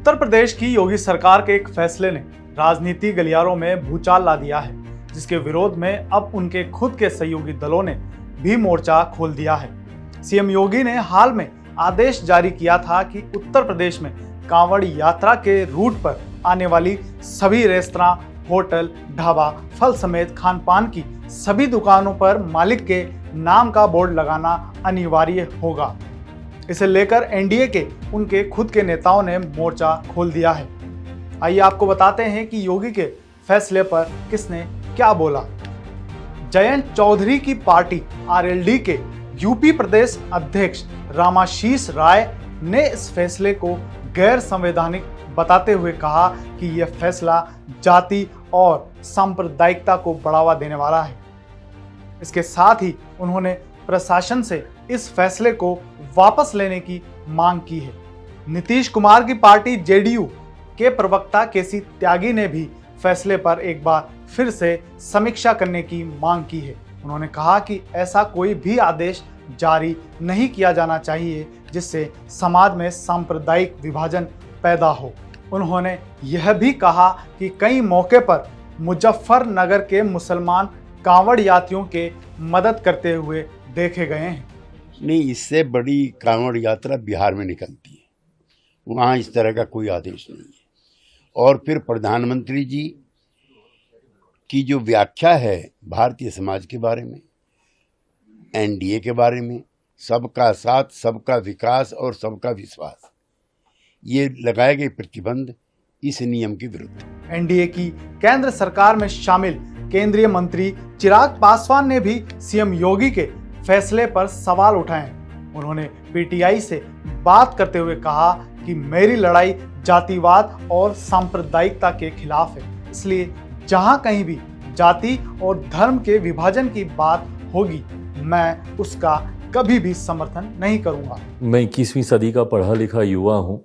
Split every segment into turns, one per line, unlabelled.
उत्तर प्रदेश की योगी सरकार के एक फैसले ने राजनीति गलियारों में भूचाल ला दिया है, जिसके विरोध में अब उनके खुद के सहयोगी दलों ने भी मोर्चा खोल दिया है। सीएम योगी ने हाल में आदेश जारी किया था कि उत्तर प्रदेश में कांवड़ यात्रा के रूट पर आने वाली सभी रेस्तरां, होटल, ढाबा, फल समेत खान पान की सभी दुकानों पर मालिक के नाम का बोर्ड लगाना अनिवार्य होगा। इसे लेकर एनडीए के उनके खुद के नेताओं ने मोर्चा खोल दिया है। आइए आपको बताते हैं कि योगी के फैसले पर किसने क्या बोला। जयंत चौधरी की पार्टी आरएलडी के यूपी प्रदेश अध्यक्ष रामाशीष राय ने इस फैसले को गैर संवैधानिक बताते हुए कहा कि यह फैसला जाति और सांप्रदायिकता को बढ़ावा देने वाला है। इसके साथ ही उन्होंने प्रशासन से इस फैसले को वापस लेने की मांग की है। नीतीश कुमार की पार्टी जेडीयू के प्रवक्ता केसी त्यागी ने भी फैसले पर एक बार फिर से समीक्षा करने की मांग की है। उन्होंने कहा कि ऐसा कोई भी आदेश जारी नहीं किया जाना चाहिए जिससे समाज में सांप्रदायिक विभाजन पैदा हो। उन्होंने यह भी कहा कि कई मौके पर मुजफ्फरनगर के मुसलमान कांवड़ यात्रियों के मदद करते हुए देखे गए हैं।
नहीं, इससे बड़ी कांवड़ यात्रा बिहार में निकलती है, वहाँ इस तरह का कोई आदेश नहीं है। और फिर प्रधानमंत्री जी की जो व्याख्या है भारतीय समाज के बारे में, एनडीए के बारे में, सबका साथ, सबका विकास और सबका विश्वास, ये लगाए गए प्रतिबंध इस नियम के विरुद्ध।
एनडीए की केंद्र सरकार में शामिल केंद्रीय मंत्री चिराग पासवान ने भी सीएम योगी के फैसले पर सवाल उठाए। उन्होंने पीटीआई से बात करते हुए कहा कि मेरी लड़ाई जातिवाद और सांप्रदायिकता के खिलाफ है, इसलिए जहां कहीं भी जाति और धर्म के विभाजन की बात होगी, मैं उसका कभी भी समर्थन नहीं करूंगा।
मैं 21वीं सदी का पढ़ा लिखा युवा हूं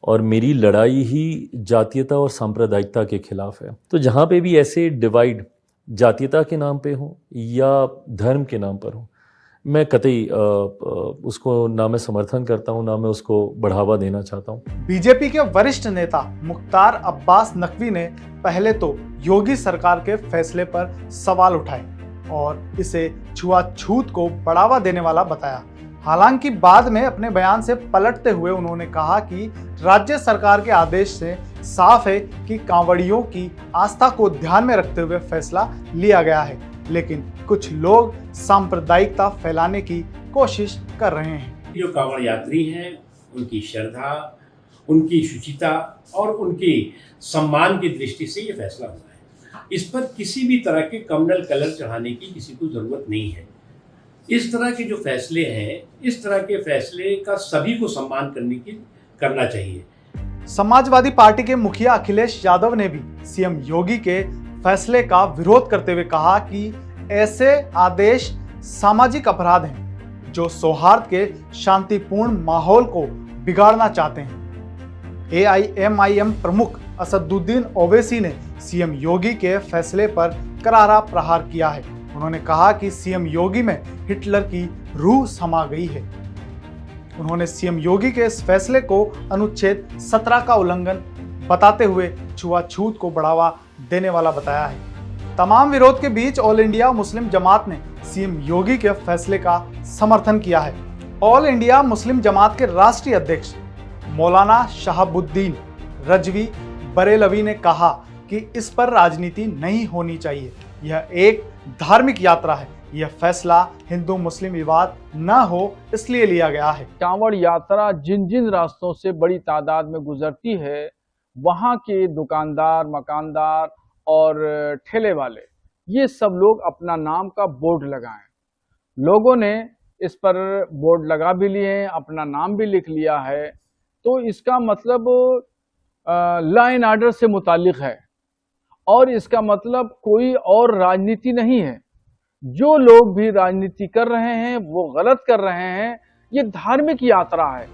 और मेरी लड़ाई ही जातीयता और सांप्रदायिकता के खिलाफ है। तो जहाँ पे भी ऐसे डिवाइड जातीयता के नाम पे हो या धर्म के नाम पर हो, मैं कतई उसको ना मैं समर्थन करता हूँ, ना मैं उसको बढ़ावा देना चाहता हूँ।
बीजेपी के वरिष्ठ नेता मुख्तार अब्बास नकवी ने पहले तो योगी सरकार के फैसले पर सवाल उठाए और इसे छुआछूत को बढ़ावा देने वाला बताया। हालांकि बाद में अपने बयान से पलटते हुए उन्होंने कहा कि राज्य सरकार के आदेश से साफ है कि कांवड़ियों की आस्था को ध्यान में रखते हुए फैसला लिया गया है, लेकिन कुछ लोग सांप्रदायिकता फैलाने की कोशिश कर रहे हैं।
जो कांवड़ यात्री हैं, उनकी श्रद्धा, उनकी शुचिता और उनकी सम्मान की दृष्टि से ये फैसला हुआ है। इस पर किसी भी तरह के कम्युनल कलर चढ़ाने की किसी को जरूरत नहीं है। इस तरह के जो फैसले हैं, इस तरह के फैसले का सभी को सम्मान करना चाहिए।
समाजवादी पार्टी के मुखिया अखिलेश यादव ने भी सीएम योगी के फैसले का विरोध करते हुए कहा कि ऐसे आदेश सामाजिक अपराध हैं जो सौहार्द के शांतिपूर्ण माहौल को बिगाड़ना चाहते हैं। एआईएमआईएम प्रमुख असदुद्दीन ओवैसी ने सीएम योगी के फैसले पर करारा प्रहार किया है। उन्होंने कहा कि सीएम योगी में हिटलर की रूह समा गई है। उन्होंने सीएम योगी के इस फैसले को अनुच्छेद 17 का उल्लंघन बताते हुए छुआछूत को बढ़ावा देने वाला बताया है। तमाम विरोध के बीच ऑल इंडिया मुस्लिम जमात ने सीएम योगी के फैसले का समर्थन किया है। ऑल इंडिया मुस्लिम जमात के राष्ट्रीय अध्यक्ष मौलाना शहाबुद्दीन रजवी बरेलवी ने कहा कि इस पर राजनीति नहीं होनी चाहिए। यह एक धार्मिक यात्रा है। यह फैसला हिंदू मुस्लिम विवाद न हो इसलिए लिया गया है।
कांवड़ यात्रा जिन जिन रास्तों से बड़ी तादाद में गुजरती है, वहाँ के दुकानदार, मकानदार और ठेले वाले, ये सब लोग अपना नाम का बोर्ड लगाएं। लोगों ने इस पर बोर्ड लगा भी लिए हैं, अपना नाम भी लिख लिया है। तो इसका मतलब लॉ एंड ऑर्डर से मुताल्लिक है और इसका मतलब कोई और राजनीति नहीं है। जो लोग भी राजनीति कर रहे हैं वो गलत कर रहे हैं। ये धार्मिक यात्रा है।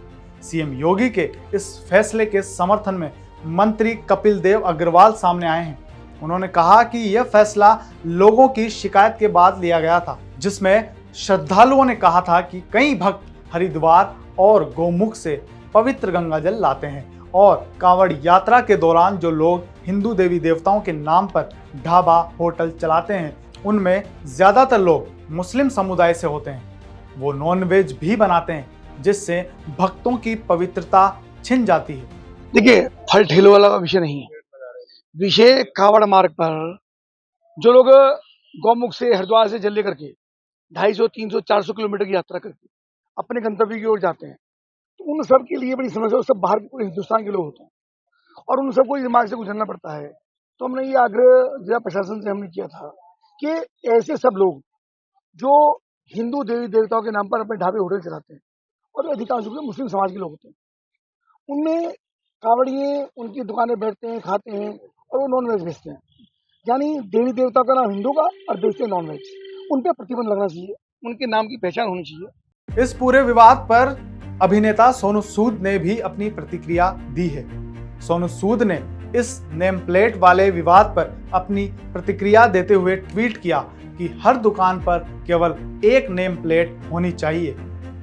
सीएम योगी के इस फैसले के समर्थन में मंत्री कपिल देव अग्रवाल सामने आए हैं। उन्होंने कहा कि यह फैसला लोगों की शिकायत के बाद लिया गया था, जिसमें श्रद्धालुओं ने कहा था कि कई भक्त हरिद्वार और गौमुख से पवित्र गंगा जल लाते हैं और कांवड़ यात्रा के दौरान जो लोग हिंदू देवी देवताओं के नाम पर ढाबा होटल चलाते हैं उनमें ज्यादातर लोग मुस्लिम समुदाय से होते हैं। वो नॉनवेज भी बनाते हैं जिससे भक्तों की पवित्रता छिन जाती है।
देखिए, फल ठेलों वाला विषय नहीं है। विषय कावड़ मार्ग पर जो लोग गौमुख से हरिद्वार से जल लेकर के 250, 300, 400 किलोमीटर की यात्रा करके अपने गंतव्य की ओर जाते हैं, तो उन सब के लिए बड़ी समस्या। सब बाहर के पूरे हिंदुस्तान के लोग होते हैं और उन सबको इस मार्ग से गुजरना पड़ता है। तो हमने ये आग्रह जिला प्रशासन से हमने किया था कि ऐसे सब लोग जो हिंदू देवी देवताओं के नाम पर अपने ढाबे होटल चलाते हैं और अधिकांश रूप से मुस्लिम समाज के लोग होते हैं, उनमें कावड़िए उनकी दुकानें बैठते हैं, खाते हैं और वो नॉनवेज बेचते हैं। यानी देवी देवता का नाम हिंदू का और बेचते हैं नॉनवेज। उन पर प्रतिबंध लगना चाहिए, उनके नाम की पहचान होनी चाहिए।
इस पूरे विवाद पर अभिनेता सोनू सूद ने भी अपनी प्रतिक्रिया दी है। सोनू सूद ने इस नेम प्लेट वाले विवाद पर अपनी प्रतिक्रिया देते हुए ट्वीट किया कि हर दुकान पर केवल एक नेम प्लेट होनी चाहिए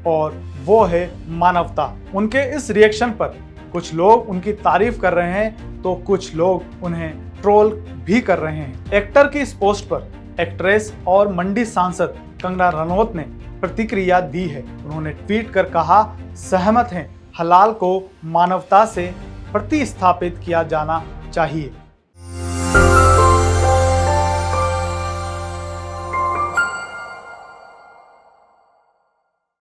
और वो है मानवता। उनके इस रिएक्शन पर कुछ लोग उनकी तारीफ कर रहे हैं तो कुछ लोग उन्हें ट्रोल भी कर रहे हैं। एक्टर की इस पोस्ट पर एक्ट्रेस और मंडी सांसद कंगना रनौत ने प्रतिक्रिया दी है। उन्होंने ट्वीट कर कहा, सहमत हैं, हलाल को मानवता से प्रतिस्थापित किया जाना चाहिए।